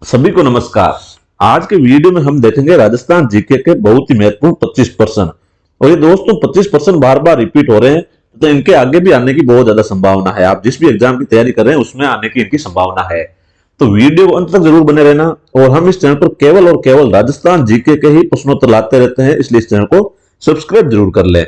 सभी को नमस्कार। आज के वीडियो में हम देखेंगे राजस्थान जीके के बहुत ही महत्वपूर्ण 25%। और ये दोस्तों 25% बार बार रिपीट हो रहे हैं, तो इनके आगे भी आने की बहुत ज्यादा संभावना है। आप जिस भी एग्जाम की तैयारी कर रहे हैं उसमें आने की इनकी संभावना है, तो वीडियो अंत तक जरूर बने रहना। और हम इस चैनल पर केवल और केवल राजस्थान जीके के ही प्रश्नोत्तर लाते रहते हैं, इसलिए इस चैनल को सब्सक्राइब जरूर कर ले।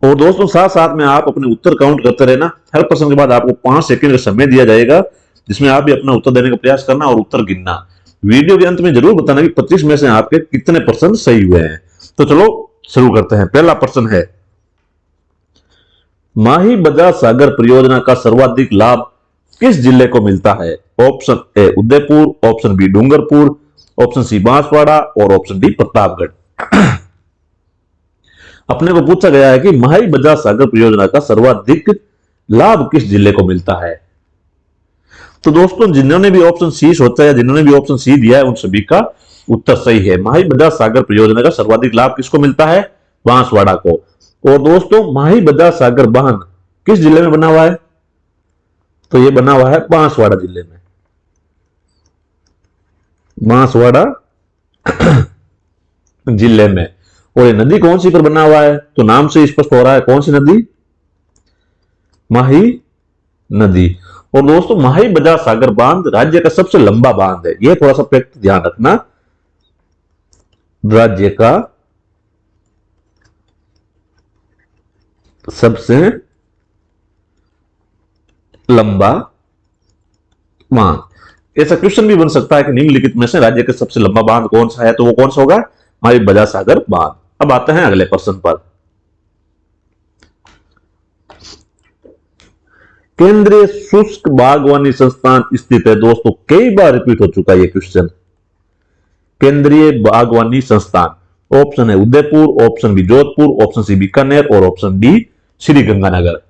और दोस्तों साथ साथ में आप अपने उत्तर काउंट करते रहना। हर प्रश्न के बाद आपको 5 सेकंड का समय दिया जाएगा, जिसमें आप भी अपना उत्तर देने का प्रयास करना और उत्तर गिनना। वीडियो के अंत में जरूर बताना कि 25 में से आपके कितने % सही हुए हैं। तो चलो शुरू करते हैं। पहला प्रश्न है, माही बजाज सागर परियोजना का सर्वाधिक लाभ किस जिले को मिलता है? Option A Udaipur, option B Dungarpur, option C Banswara और ऑप्शन डी प्रतापगढ़। अपने को पूछा गया है कि माही बजाज सागर परियोजना का सर्वाधिक लाभ किस जिले को मिलता है। तो दोस्तों जिन्होंने भी ऑप्शन सी सोचा है, जिन्होंने भी ऑप्शन सी दिया है, उन सभी का उत्तर सही है। माही बजाज सागर परियोजना का सर्वाधिक लाभ किसको मिलता है? बांसवाड़ा को। और दोस्तों माही बजाज सागर बांध किस जिले में बना हुआ है? तो यह बना हुआ है बांसवाड़ा जिले में। बांसवाड़ा जिले में। और ये नदी कौन सी पर बना हुआ है? तो नाम से स्पष्ट हो रहा है, कौन सी नदी? माही नदी। और दोस्तों माही बजाज सागर बांध राज्य का सबसे लंबा बांध है, यह थोड़ा सा फैक्ट ध्यान रखना। राज्य का सबसे लंबा बांध। ऐसा क्वेश्चन भी बन सकता है कि निम्नलिखित में से राज्य का सबसे लंबा बांध कौन सा है, तो वो कौन सा होगा? माही बजाज सागर बांध। अब आते हैं अगले प्रश्न पर। केंद्रीय शुष्क बागवानी संस्थान स्थित है। दोस्तों कई बार रिपीट हो चुका है ये क्वेश्चन। केंद्रीय बागवानी संस्थान, option A Udaipur, option B Jodhpur, option C Bikaner और ऑप्शन डी श्री गंगानगर।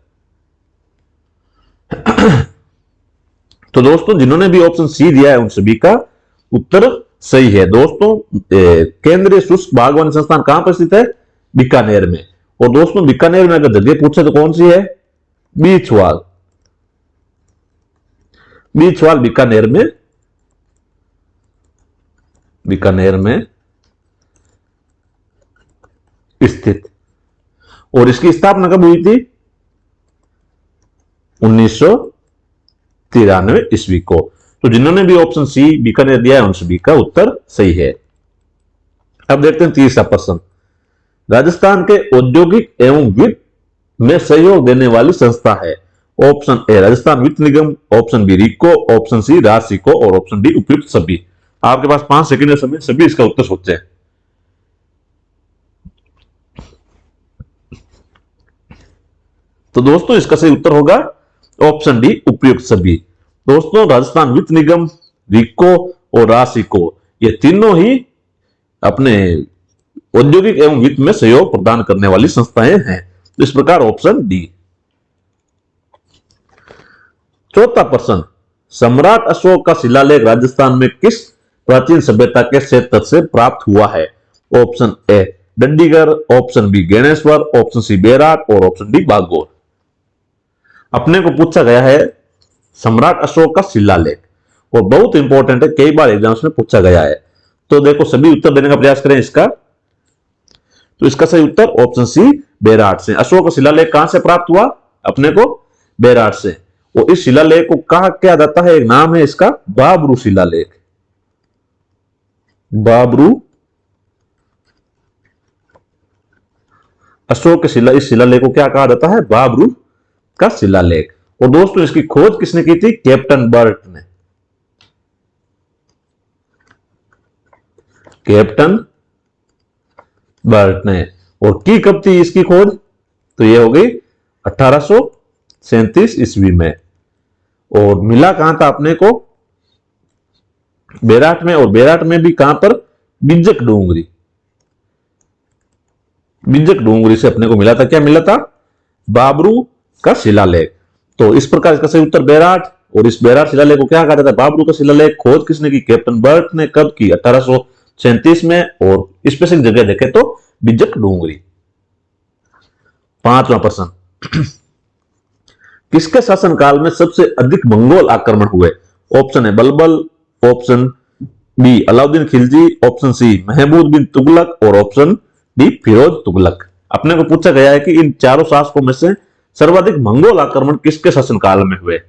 तो दोस्तों जिन्होंने भी ऑप्शन सी दिया है उन सभी का उत्तर सही है। दोस्तों केंद्रीय शुष्क बागवानी संस्थान कहां पर स्थित है? बीकानेर में। और दोस्तों बीकानेर में अगर जगह पूछे तो कौन सी है? बीछवाल। बीछवाल बीकानेर में, बीकानेर में स्थित। और इसकी स्थापना कब हुई थी? 1993 ईस्वी को। तो जिन्होंने भी ऑप्शन सी बीकानेर दिया है उन सभी का उत्तर सही है। अब देखते हैं तीसरा प्रश्न। राजस्थान के औद्योगिक एवं वित्त में सहयोग देने वाली संस्था है। ऑप्शन ए राजस्थान वित्त निगम, ऑप्शन बी रिको, ऑप्शन सी राशिको और ऑप्शन डी उपयुक्त सभी। आपके पास 5 सेकंड का समय, सभी इसका उत्तर सोचें। तो दोस्तों इसका सही उत्तर होगा ऑप्शन डी उपयुक्त सभी। दोस्तों राजस्थान वित्त निगम, रिको और राशिको ये तीनों ही अपने औद्योगिक एवं वित्त में सहयोग प्रदान करने वाली संस्थाएं हैं। इस प्रकार ऑप्शन डी। चौथा प्रश्न, सम्राट अशोक का शिलालेख राजस्थान में किस प्राचीन सभ्यता के क्षेत्र से प्राप्त हुआ है? Option A Dandigarh, option B Ganeshwar, option C Bairat और ऑप्शन डी बागोर। अपने को पूछा गया है सम्राट अशोक का शिलालेख, और बहुत इंपॉर्टेंट है, कई बार एग्जाम्स में पूछा गया है। तो देखो सभी उत्तर देने का प्रयास करें इसका। तो इसका सही उत्तर ऑप्शन सी बेराट से। अशोक का शिलालेख कहां से प्राप्त हुआ? अपने को बेराट से। और इस शिलालेख को कहा क्या जाता है? एक नाम है इसका बाबरू शिलालेख। बाबरू अशोक के इस शिलालेख को क्या कहा जाता है? बाबरू का शिलालेख। और दोस्तों इसकी खोज किसने की थी? कैप्टन बर्ट ने। कैप्टन बर्ट ने। और की कब थी इसकी खोज? तो यह हो गई 1837 ईस्वी में। और मिला कहां था अपने को? बेराट में। और बेराट में भी कहां पर? बिजक डोंगरी। बिजक डोंगरी से अपने को मिला था। क्या मिला था? बाबरू का शिलालेख। तो इस प्रकार इसका सही उत्तर बेराट। और इस बेराट शिलालेख को क्या कहा जाता है? बाबरू का शिलालेख। खोज किसने की? कैप्टन बर्ट ने। कब की? 1837 में। और स्पेसिफिक जगह देखे तो बिजक डोंगरी। पांचवा प्रश्न, किसके शासनकाल में सबसे अधिक मंगोल आक्रमण हुए? ऑप्शन है Balban, option B Alauddin Khilji, option C Mahmud bin Tughlaq और ऑप्शन डी फिरोज तुगलक। अपने को पूछा गया है कि इन चारों शासकों में से सर्वाधिक मंगोल आक्रमण किसके शासनकाल में हुए।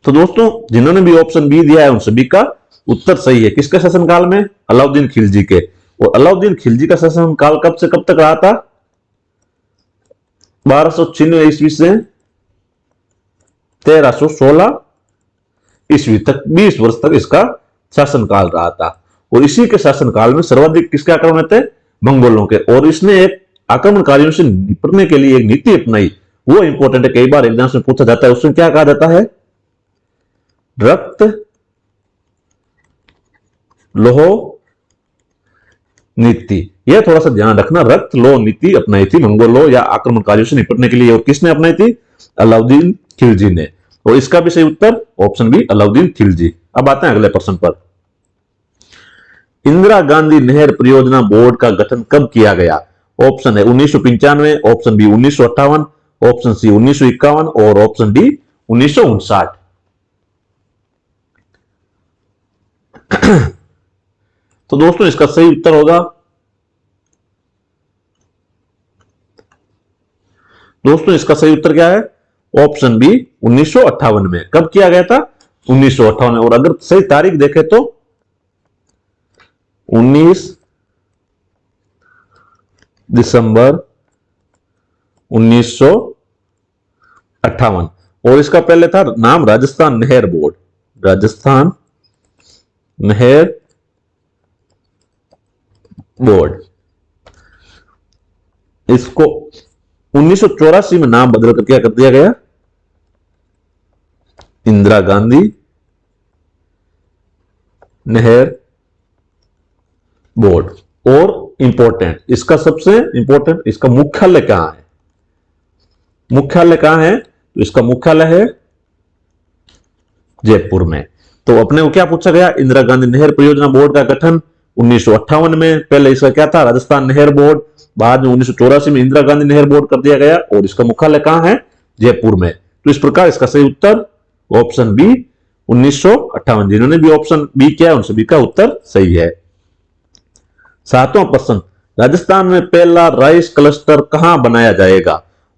तो दोस्तों जिन्होंने भी ऑप्शन बी दिया है उन सभी का उत्तर सही है। किसके शासनकाल में? अलाउद्दीन खिलजी के। और अलाउद्दीन खिलजी का शासनकाल कब से कब तक रहा था? 1296 ईस्वी से 1316 ईस्वी तक, 20 वर्ष तक इसका शासनकाल रहा था। और इसी के शासनकाल में सर्वाधिक किसके आक्रमण थे? मंगोलों के। और इसने एक आक्रमणकारियों से निपटने के लिए एक नीति अपनाई, वो इंपॉर्टेंट है, कई बार एग्जाम में पूछा जाता है। उसमें क्या कहा जाता है? रक्त लोह नीति। यह थोड़ा सा ध्यान रखना, रक्त लोह नीति अपनाई थी मंगोलों या आक्रमणकारियों से निपटने के लिए। और किसने अपनाई थी? अलाउद्दीन खिलजी ने। और इसका भी सही उत्तर ऑप्शन बी अलाउद्दीन खिलजी। अब आते हैं अगले प्रश्न पर। इंदिरा गांधी नहर परियोजना बोर्ड का गठन कब किया गया? ऑप्शन है 1995, ऑप्शन बी 1958, ऑप्शन सी 1951 और ऑप्शन डी 1959। तो दोस्तों इसका सही उत्तर होगा, दोस्तों इसका सही उत्तर क्या है? ऑप्शन बी 1958 में। कब किया गया था? 1958 में। और अगर सही तारीख देखें तो 19 दिसंबर 1958। और इसका पहले था नाम राजस्थान नहर बोर्ड, राजस्थान नहर बोर्ड। इसको 1984 में नाम बदल कर क्या कर दिया गया? इंदिरा गांधी नहर बोर्ड। और इंपॉर्टेंट, इसका सबसे इंपॉर्टेंट, इसका मुख्यालय कहां है? मुख्यालय कहां है? तो इसका मुख्यालय है जयपुर में। तो अपने को क्या पूछा गया? इंदिरा गांधी नहर परियोजना बोर्ड का गठन 1958 में। पहले इसका क्या था? राजस्थान नहर बोर्ड। बाद में 1984 में इंदिरा गांधी नहर बोर्ड कर दिया गया। और इसका मुख्यालय कहां है? जयपुर में। तो इस प्रकार इसका सही उत्तर ऑप्शन बी 1958। जिन्होंने भी ऑप्शन बी किया है उन सभी का उत्तर सही है। सातवां प्रश्न, राजस्थान में पहला राइस क्लस्टर कहां बनाया जाएगा?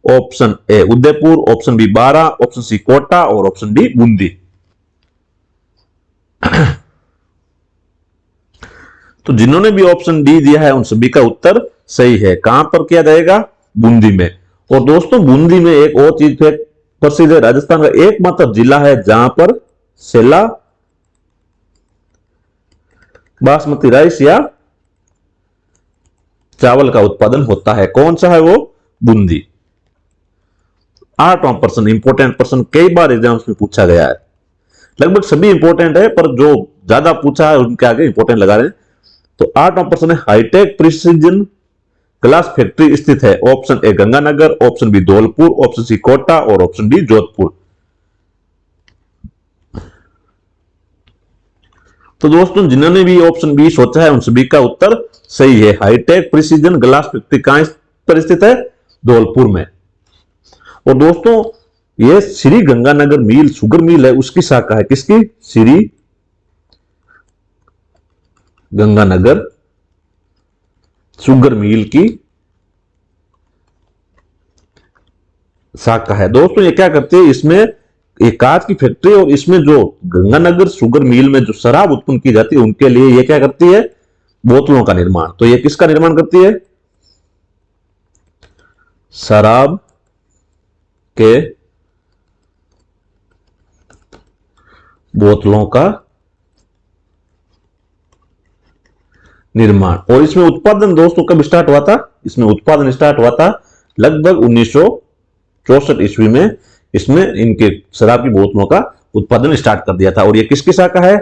Option A Udaipur, option B Bara, option C Kota और ऑप्शन डी बूंदी। तो जिन्होंने भी ऑप्शन डी दिया है उन सभी का उत्तर सही है। कहां पर किया जाएगा? बूंदी में। और दोस्तों बूंदी में एक और चीज प्रसिद्ध है, राजस्थान का एकमात्र जिला है जहां पर सेला बासमती राइस या चावल का उत्पादन होता है। कौन सा है वो? बूंदी। 8वां प्रश्न, इंपोर्टेंट प्रश्न, कई बार एग्जाम्स में पूछा गया है, लगभग सभी इंपोर्टेंट है पर जो ज्यादा पूछा है उनके आगे इंपोर्टेंट लगा रहे हैं। तो 8वां प्रश्न है, हाईटेक प्रिसीजन ग्लास फैक्ट्री स्थित है? Option A Ganganagar, option B Dholpur, option C Kota और ऑप्शन डी जोधपुर। तो दोस्तों जिन्होंने भी ऑप्शन बी सोचा है उन सभी का उत्तर सही है। हाईटेक प्रिसीजन ग्लास फैक्ट्री कहां पर स्थित है? धौलपुर में। और दोस्तों ये श्री गंगानगर मिल, शुगर मिल है, उसकी शाखा है। किसकी? श्री गंगानगर शुगर मिल की शाखा है। दोस्तों ये क्या करती है? इसमें एक कांच की फैक्ट्री और इसमें जो गंगानगर शुगर मिल में जो शराब उत्पन्न की जाती है उनके लिए ये क्या करती है? बोतलों का निर्माण। तो ये किसका निर्माण करती है? शराब के बोतलों का निर्माण। और इसमें उत्पादन दोस्तों कब स्टार्ट हुआ था? इसमें उत्पादन स्टार्ट हुआ था लगभग 1964 ईस्वी में। इसमें इनके शराब की बोतलों का उत्पादन स्टार्ट कर दिया था। और ये किसकी शाखा है?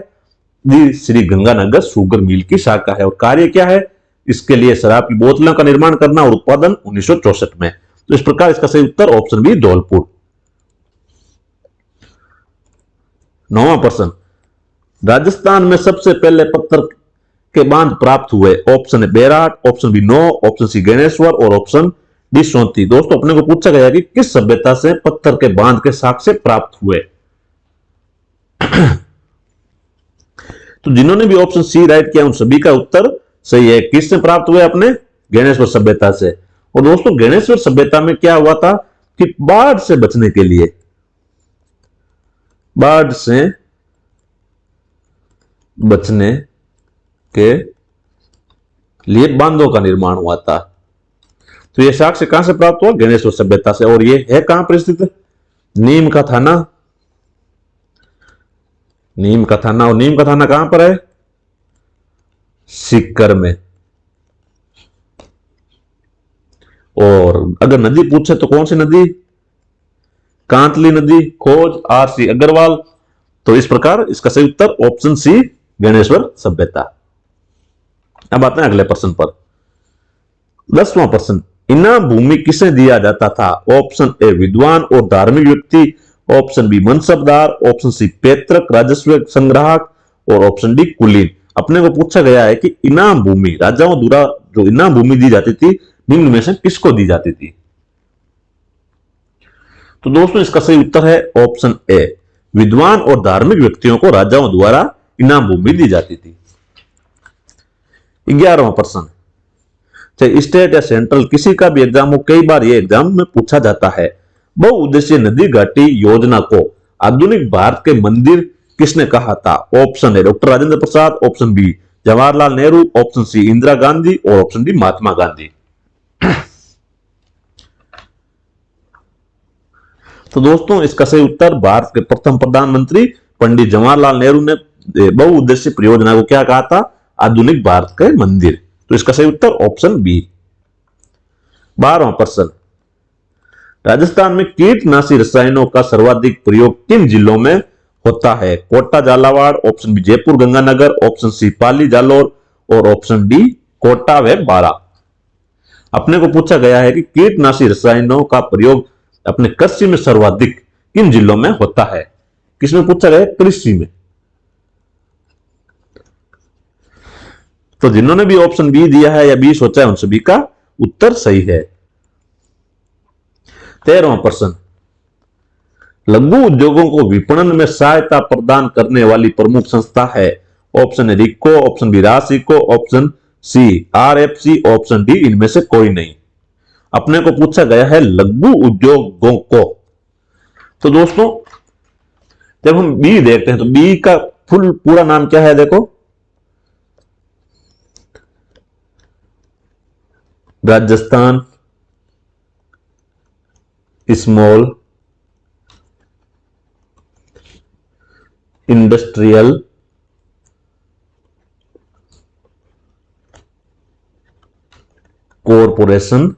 श्री गंगानगर शुगर मिल की शाखा है। और कार्य क्या है? इसके लिए शराब की बोतलों का निर्माण करना और उत्पादन 1964 में। तो इस प्रकार इसका सही उत्तर ऑप्शन बी धौलपुर। 9वां प्रश्न, राजस्थान में सबसे पहले पत्थर के बांध प्राप्त हुए? ऑप्शन है बेराट, ऑप्शन बी नौ, ऑप्शन सी गणेश्वर और ऑप्शन डी सोंती। दोस्तों अपने को पूछा गया कि किस सभ्यता से पत्थर के बांध के साक्ष्य प्राप्त हुए? तो जिन्होंने भी ऑप्शन सी राइट किया उन सभी का उत्तर सही है। किससे प्राप्त हुए? अपने गणेश्वर सभ्यता से। और दोस्तों गणेश्वर सभ्यता में क्या हुआ था कि बाढ़ से बचने के लिए, बाढ़ से बचने के लिए बांधों का निर्माण हुआ था। तो यह साक्ष्य कहां से प्राप्त हुआ? गणेश्वर सभ्यता से। और यह है कहां पर स्थित? नीम का थाना, नीम का थाना। और नीम का थाना कहां पर है? सीकर में। और अगर नदी पूछे तो कौन सी नदी? कांतली नदी। खोज आर.सी. अग्रवाल। तो इस प्रकार इसका सही उत्तर ऑप्शन सी गणेश्वर सभ्यता। अब आते हैं अगले प्रश्न पर। 10वां प्रश्न, इनाम भूमि किसे दिया जाता था? ऑप्शन ए विद्वान और धार्मिक व्यक्ति, option B mansabdar, option C पैतृक राजस्व संग्राहक और ऑप्शन डी कुलीन। अपने को पूछा गया है कि इनाम भूमि, राजाओं द्वारा जो इनाम भूमि दी जाती थी निम्न में से किसको दी जाती थी? तो दोस्तों इसका सही उत्तर है ऑप्शन ए, विद्वान और धार्मिक व्यक्तियों को राजाओं द्वारा इनाम भूमि दी जाती थी। 11वां प्रश्न, चाहे स्टेट या सेंट्रल किसी का भी एग्जाम हो, कई बार ये एग्जाम में पूछा जाता है, बहुउद्देशीय नदी घाटी योजना को आधुनिक भारत के मंदिर किसने कहा था? Option A doctor Rajendra Prasad, option B Jawaharlal Nehru, option C Indira Gandhi और ऑप्शन डी महात्मा गांधी। तो दोस्तों इसका सही उत्तर भारत के प्रथम प्रधानमंत्री पंडित जवाहरलाल नेहरू ने बहुउद्देशीय परियोजना को क्या कहा था? आधुनिक भारत के मंदिर। तो इसका सही उत्तर ऑप्शन बी। 12वां प्रश्न, राजस्थान में कीटनाशी रसायनों का सर्वाधिक प्रयोग किन जिलों में होता है? Kota Jhalawar, option B Jaipur Ganganagar, option C Pali Jalore और ऑप्शन डी कोटा व बारा। अपने को पूछा गया है कि कीटनाशी रसायनों का प्रयोग अपने कृषि में सर्वाधिक किन जिलों में होता है? किसमें पूछा गया? कृषि में। तो जिन्होंने भी ऑप्शन बी दिया है या बी सोचा है उन सभी का उत्तर सही है। 13वां प्रश्न, लघु उद्योगों को विपणन में सहायता प्रदान करने वाली प्रमुख संस्था है? Option A RIICO, option B RAJSICO, option C RFC, option D इनमें से कोई नहीं। अपने को पूछा गया है लघु उद्योगों को। तो दोस्तों जब हम बी देखते हैं तो बी का फुल पूरा नाम क्या है? देखो, Rajasthan small industrial corporation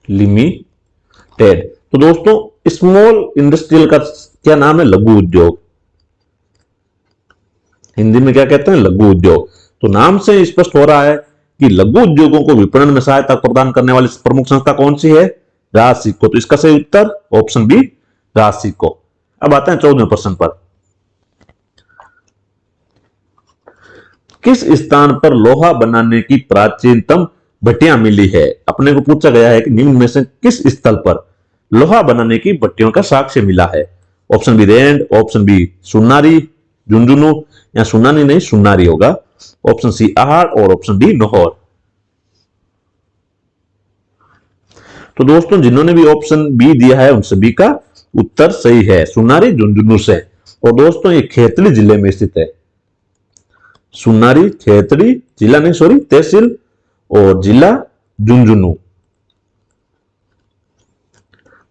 limited. तो दोस्तों स्मॉल इंडस्ट्रियल का क्या नाम है? लघु उद्योग। हिंदी में क्या कहते हैं? लघु उद्योग। तो नाम से स्पष्ट हो रहा है कि लघु उद्योगों को विपणन में सहायता प्रदान करने वाली प्रमुख संस्था कौन सी है? रासिको। तो इसका सही उत्तर ऑप्शन बी रासिको। अब आते हैं 14वें प्रश्न पर। किस स्थान पर लोहा बनाने की प्राचीनतम भट्टियां मिली है? अपने को पूछा गया है कि निम्न में से किस स्थल पर लोहा बनाने की भट्टियों का साक्ष्य मिला है? ऑप्शन बी रेंड, ऑप्शन बी सुनारी झुंझुनू, या सुनानी नहीं सुनारी होगा, ऑप्शन सी आहार और ऑप्शन डी नौहर। तो दोस्तों जिन्होंने भी ऑप्शन बी दिया है उन सभी का उत्तर सही है, सुनारी झुंझुनू से। और दोस्तों ये खेतड़ी जिले में स्थित है। सुनारी खेतड़ी जिला नहीं, सॉरी तहसील और जिला झुंझुनू,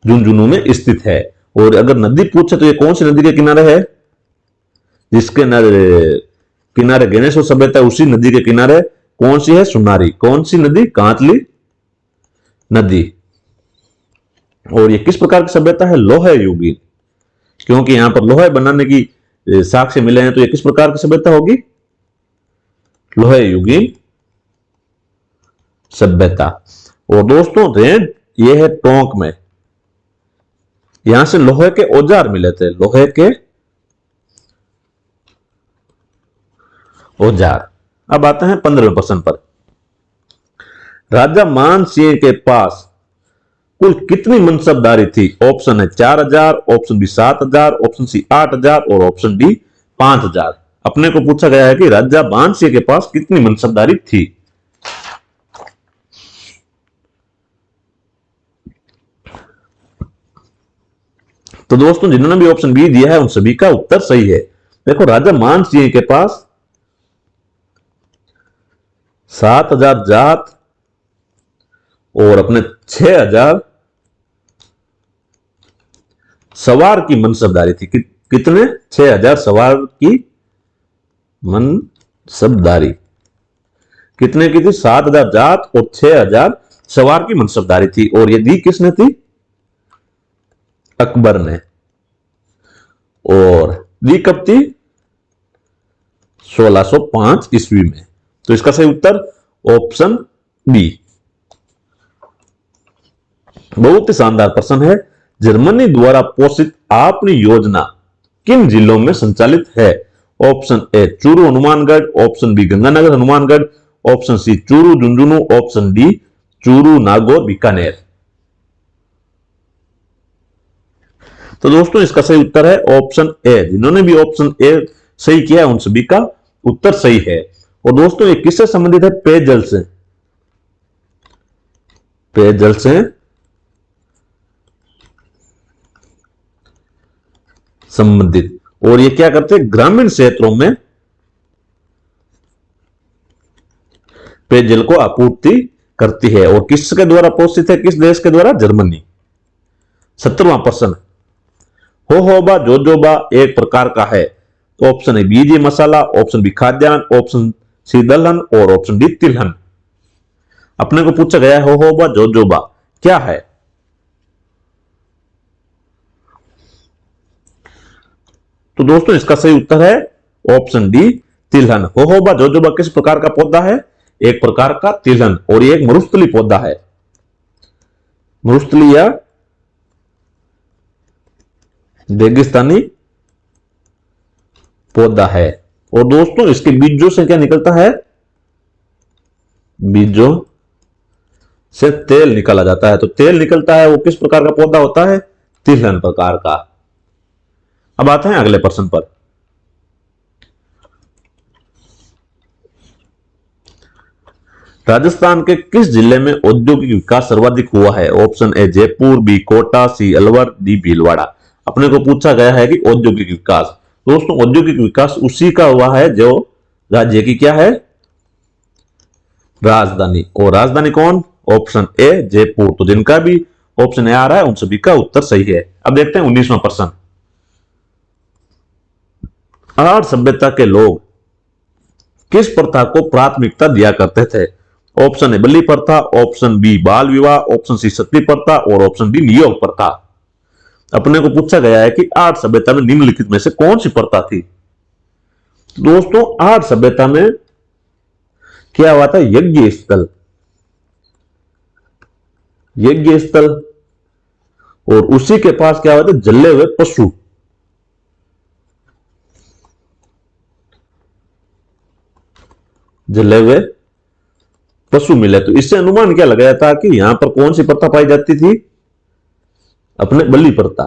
झुंझुनू में स्थित है। और अगर नदी पूछे तो ये कौन सी नदी के किनारे है? जिसके किनारे गणेश्वर सभ्यता उसी नदी के किनारे कौन सी है? सुनारी। कौन सी नदी? कांतली नदी। और ये किस प्रकार की सभ्यता है? लोहे युगीन, क्योंकि यहां पर लोहे बनाने की साक्ष्य मिले हैं। तो ये किस प्रकार की सभ्यता होगी? लोहे युगीन सभ्यता। और दोस्तों रेंड ये है टोंक में, यहां से लोहे के औजार मिले थे, लोहे के औजार। अब आते हैं 15वें प्रश्न पर। राजा मान सिंह के पास कुल कितनी मनसबदारी थी? ऑप्शन है 4000, ऑप्शन बी 7000, ऑप्शन सी 8000 और ऑप्शन डी 5000। अपने को पूछा गया है कि राजा मानसिंह के पास कितनी मनसबदारी थी। तो दोस्तों जिन्होंने भी ऑप्शन बी दिया है उन सभी का उत्तर सही है। देखो राजा मानसिंह के पास 7000 जात और अपने 6000 सवार की मनसबदारी थी। कितने? 6000 सवार की मनसबदारी। कितने की थी? 7000 जात और 6000 सवार की मनसबदारी थी। और ये दी किसने थी? अकबर ने। और दी कब थी? 1605 ईस्वी में। तो इसका सही उत्तर ऑप्शन बी। बहुत ही शानदार प्रश्न है। जर्मनी द्वारा पोषित आपनी योजना किन जिलों में संचालित है? Option A Churu Hanumangarh, option B Ganganagar Hanumangarh, option C Churu Jhunjhunu, option D Churu Nagaur Bikaner. तो दोस्तों इसका सही उत्तर है ऑप्शन ए। जिन्होंने भी ऑप्शन ए सही किया है उन सभी का उत्तर सही है। और दोस्तों ये किससे संबंधित है? पेयजल से। पेयजल से संबंधित। और ये क्या करते हैं? ग्रामीण क्षेत्रों में पेयजल को आपूर्ति करती है। और किसके द्वारा पोषित है? किस देश के द्वारा? जर्मनी। 17वां प्रश्न, होहोबा जोजोबा एक प्रकार का है। तो ऑप्शन ए बीजी मसाला, ऑप्शन बी खाद्यान्न, ऑप्शन सी दलहन और ऑप्शन डी तिलहन। अपने को पूछा गया है होहोबा जोजोबा क्या है? तो दोस्तों इसका सही उत्तर है ऑप्शन डी तिलहन। होहोबा जोजोबा किस प्रकार का पौधा है? एक प्रकार का तिलहन। और ये एक मरुस्थलीय पौधा है। मरुस्थलीय या रेगिस्तानी पौधा है। और दोस्तों इसके बीजों से क्या निकलता है? बीजों से तेल निकाला जाता है। तो तेल निकलता है वो किस प्रकार का पौधा होता है? तिलहन प्रकार का। अब आते हैं अगले प्रश्न पर। राजस्थान के किस जिले में औद्योगिक विकास सर्वाधिक हुआ है? Option A Jaipur, B Kota, C Alwar, D Bhilwara. अपने को पूछा गया है कि औद्योगिक विकास। दोस्तों औद्योगिक विकास उसी का हुआ है जो राज्य की क्या है? राजधानी। और राजधानी कौन? Option A Jaipur. तो जिनका भी ऑप्शन ए आ रहा है उन सभी का उत्तर सही है। अब देखते हैं 19वां प्रश्न। आर्य सभ्यता के लोग किस प्रथा को प्राथमिकता दिया करते थे? ऑप्शन ए बलि प्रथा, ऑप्शन बी बाल विवाह, ऑप्शन सी सती प्रथा और ऑप्शन डी नियोग प्रथा। अपने को पूछा गया है कि आर्य सभ्यता में निम्नलिखित में से कौन सी प्रथा थी? दोस्तों आर्य सभ्यता में क्या हुआ था? यज्ञ स्थल। यज्ञ स्थल। और उसी के पास क्या हुआ था? जले हुए पशु। जले हुए पशु मिले। तो इससे अनुमान क्या लगाया था कि यहां पर कौन सी प्रथा पाई जाती थी? अपने बलि प्रथा।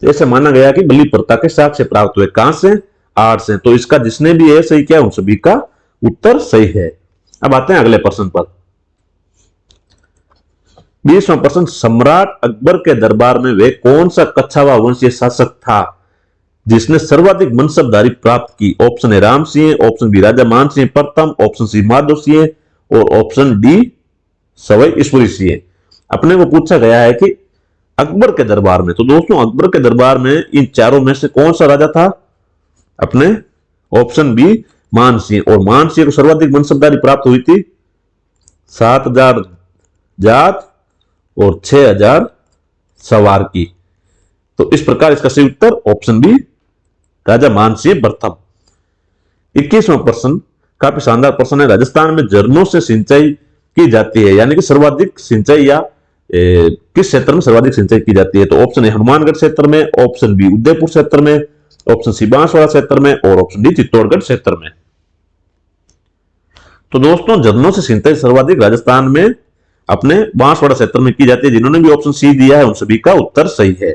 तो ऐसे माना गया कि बलि प्रथा के साक्ष्य प्राप्त हुए। कहां से? आर्य से। तो इसका जिसने भी सही किया उन सभी का उत्तर सही है। अब आते हैं अगले प्रश्न पर। 20वां प्रश्न, सम्राट अकबर के दरबार में वे कौन सा कच्छावा वंशीय शासक था जिसने सर्वाधिक मनसबदारी प्राप्त की? Option A Ram Singh, option B Raja Man Singh प्रथम, ऑप्शन सी माधव सिंह और ऑप्शन डी सवाई ईश्वरी सिंह। अपने को पूछा गया है कि अकबर के दरबार में। तो दोस्तों अकबर के दरबार में इन चारों में से कौन सा राजा था? अपने ऑप्शन बी मान सिंह। और मान सिंह को सर्वाधिक मनसबदारी प्राप्त हुई थी 7000 जात और 6000 सवार की। तो इस प्रकार इसका सही उत्तर ऑप्शन बी राजा मानसिंह प्रथम। 21वां प्रश्न काफी शानदार प्रश्न है। राजस्थान में झरनों से सिंचाई की जाती है, यानी कि सर्वाधिक सिंचाई या किस क्षेत्र में सर्वाधिक सिंचाई की जाती है? तो ऑप्शन ए हनुमानगढ़ क्षेत्र में, ऑप्शन बी उदयपुर क्षेत्र में, ऑप्शन सी बांसवाड़ा क्षेत्र में और ऑप्शन डी चित्तौड़गढ़ क्षेत्र में। तो दोस्तों झरनों से सिंचाई सर्वाधिक राजस्थान में अपने बांसवाड़ा क्षेत्र में की जाती है। जिन्होंने भी ऑप्शन सी दिया है उन सभी का उत्तर सही है।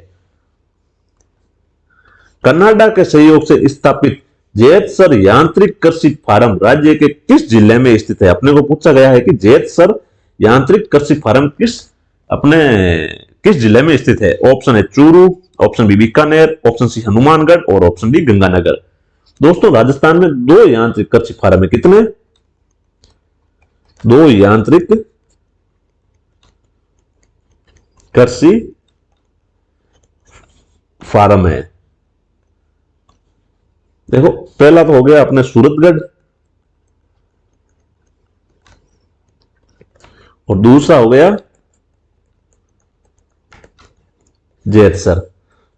कनाडा के सहयोग से स्थापित जेतसर यांत्रिक कृषि फार्म राज्य के किस जिले में स्थित है? अपने को पूछा गया है कि जेतसर यांत्रिक कृषि फार्म किस जिले में स्थित है? Option A Churu, option B Bikaner, option C Hanumangarh और ऑप्शन डी गंगानगर। दोस्तों राजस्थान में 2 यांत्रिक कृषि फार्म है। कितने? 2 यांत्रिक कृषि फार्म है। देखो पहला तो हो गया अपने सूरतगढ़ और दूसरा हो गया जेतसर।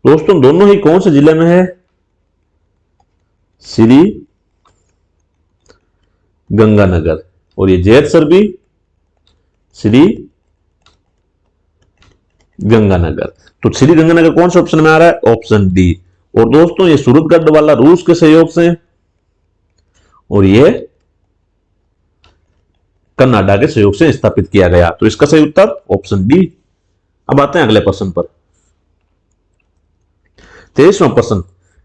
दोस्तों दोनों ही कौन से जिले में है? श्री गंगानगर। और ये जेतसर भी श्री गंगानगर। तो श्री गंगानगर कौन से ऑप्शन में आ रहा है? Option D. और दोस्तों ये सूरतगढ़ वाला रूस के सहयोग से और ये कनाडा के सहयोग से स्थापित किया गया। तो इसका सही उत्तर ऑप्शन डी। अब आते हैं अगले प्रश्न पर। 23वां प्रश्न,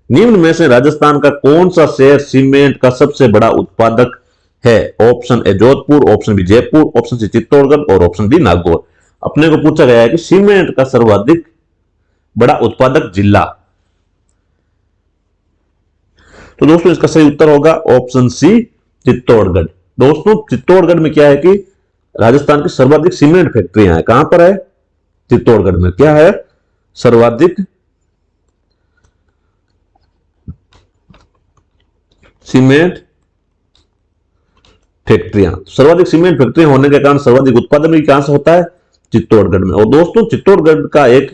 निम्न में से राजस्थान का कौन सा शहर सीमेंट का सबसे बड़ा उत्पादक है? Option A Jodhpur, option B Jaipur, option C Chittorgarh और ऑप्शन डी नागौर। अपने को पूछा गया है कि सीमेंट का सर्वाधिक बड़ा उत्पादक जिला। तो दोस्तों इसका सही उत्तर होगा ऑप्शन सी चित्तौड़गढ़। दोस्तों चित्तौड़गढ़ में क्या है कि राजस्थान की सर्वाधिक सीमेंट फैक्ट्रियां हैं। कहां पर है? चित्तौड़गढ़ में क्या है? सर्वाधिक सीमेंट फैक्ट्रियां। सर्वाधिक सीमेंट फैक्ट्रियां होने के कारण सर्वाधिक उत्पादन भी कहां से होता है? चित्तौड़गढ़ में। और दोस्तों चित्तौड़गढ़ का एक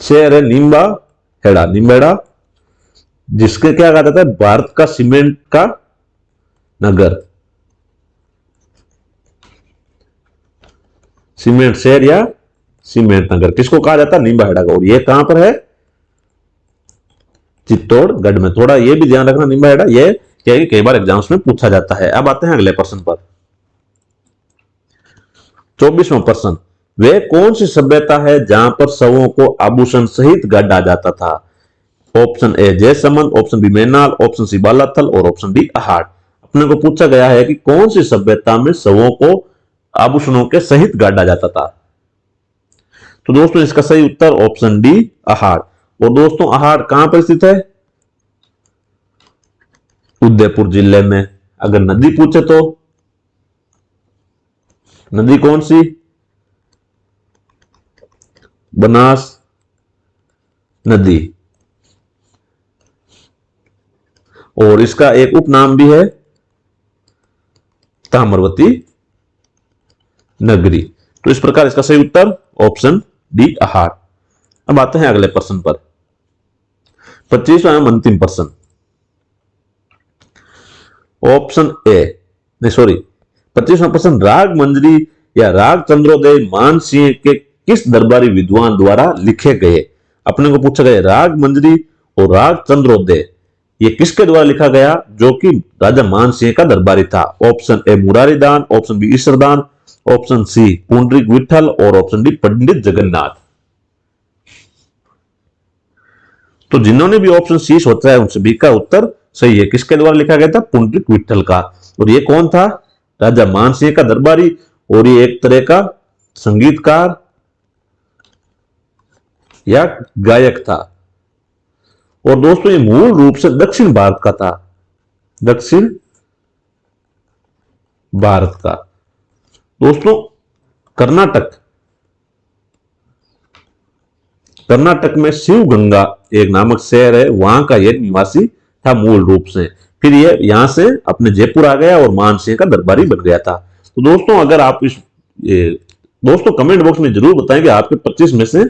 शहर है निम्बेड़ा, जिसके क्या कहा जाता है? भारत का सीमेंट का नगर, सीमेंट शहर या सीमेंट नगर किसको कहा जाता है? निम्बाहेड़ा को। और ये कहां पर है? चित्तौड़गढ़ में। थोड़ा ये भी ध्यान रखना, निम्बाहेड़ा ये क्या है, कई बार एग्जाम्स में पूछा जाता है। अब आते हैं अगले प्रश्न पर। 24वां प्रश्न, वे कौन सी सभ्यता है जहां पर शवों को आभूषण सहित गाड़ा जाता था? Option A Jaisamand, option B Menal, option C Balathal और ऑप्शन डी अहाड़। अपने को पूछा गया है कि कौन सी सभ्यता में शवों को आभूषणों के सहित गाड़ा जाता था? तो दोस्तों इसका सही उत्तर ऑप्शन डी अहाड़। और दोस्तों अहाड़ कहां पर स्थित है? उदयपुर जिले में। अगर नदी पूछे तो नदी कौन सी? बनास नदी। और इसका एक उपनाम भी है ताम्रवती नगरी। तो इस प्रकार इसका सही उत्तर ऑप्शन डी अहाड़। अब आते हैं अगले प्रश्न पर। 25वां अंतिम प्रश्न। ऑप्शन ए नहीं सॉरी 25वां प्रश्न, राग मंजरी या राग चंद्रोदय मानसिंह के किस दरबारी विद्वान द्वारा लिखे गए? अपने को पूछा गया राग मंजरी और राग चंद्रोदय ये किसके द्वारा लिखा गया जो कि राजा मानसिंह का दरबारी था? Option A Muraridan, option B Ishwardan, option C Pundarik Vitthal और ऑप्शन डी पंडित जगन्नाथ। तो जिन्होंने भी ऑप्शन सी सोचा है उन सभी का उत्तर सही है। किसके द्वारा लिखा गया था? पुंडरीक विठल का। और ये कौन था? राजा मानसिंह का दरबारी। और ये एक तरह का संगीतकार या गायक था। और दोस्तों ये मूल रूप से दक्षिण भारत का था, दक्षिण भारत का। दोस्तों कर्नाटक में शिवगंगा एक नामक शहर है, वहां का यह निवासी था मूल रूप से। फिर ये यहां से अपने जयपुर आ गया और मानसिंह का दरबारी बन गया था। तो दोस्तों अगर आप दोस्तों कमेंट बॉक्स में जरूर बताएं कि आपके 25 में से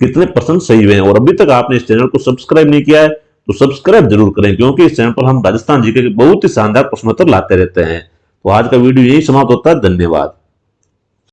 कितने परसेंट सही हुए हैं। और अभी तक आपने इस चैनल को सब्सक्राइब नहीं किया है तो सब्सक्राइब जरूर करें, क्योंकि इस चैनल पर हम राजस्थान जीके के बहुत ही शानदार प्रश्नोत्तर लाते रहते हैं। तो आज का वीडियो यही समाप्त होता है। धन्यवाद।